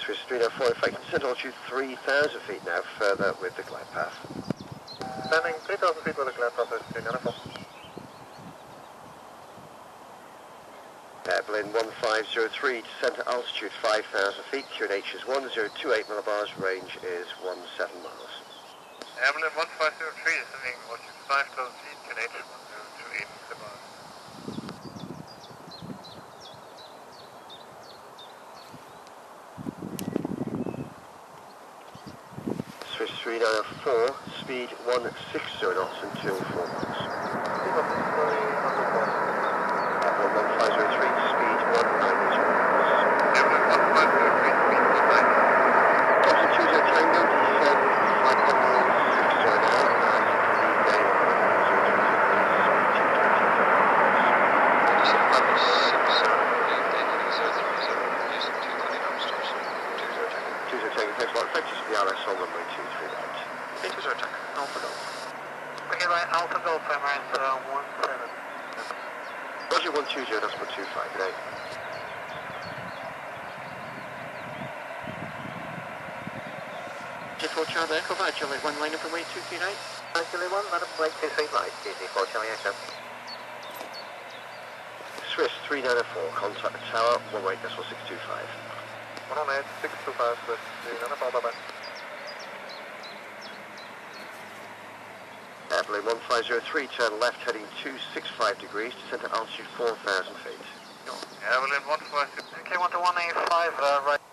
Swiss 304, if I can set altitude 3,000 feet now, further with the glide path. Standing 3,000 feet with the glide path, 394. Berlin 1503, descent at altitude 5,000 feet, QNH is 1028 millibars, range is 17 miles. Berlin 1503, descending altitude 5,000 feet, QNH 1028 millibars. Swiss 3904, speed 160 knots until 4 miles. Airborne 1503, speed 190 knots. Airborne 1503, speed 190. Thompson 20 Tango, descend 560 now, and lead down 20 Tango, thanks a lot. Effective to the RS on runway 23 right. Eight attack, Alpha Golf. Okay, right, Alpha Golf, Emirates 17. Roger 120, that's for 25 today. J4 Charlie Echo, Julie 1 line up and wait 23 right. Julie 1, let up wait 23 right, J4 Charlie Echo. Swiss 394, contact the tower, 18.625. 118, 625, Swiss 394, bye-bye. Berlin 1503, turn left heading 265 degrees, descent at altitude 4,000 feet. Berlin 1503, okay, 1 to 185, right.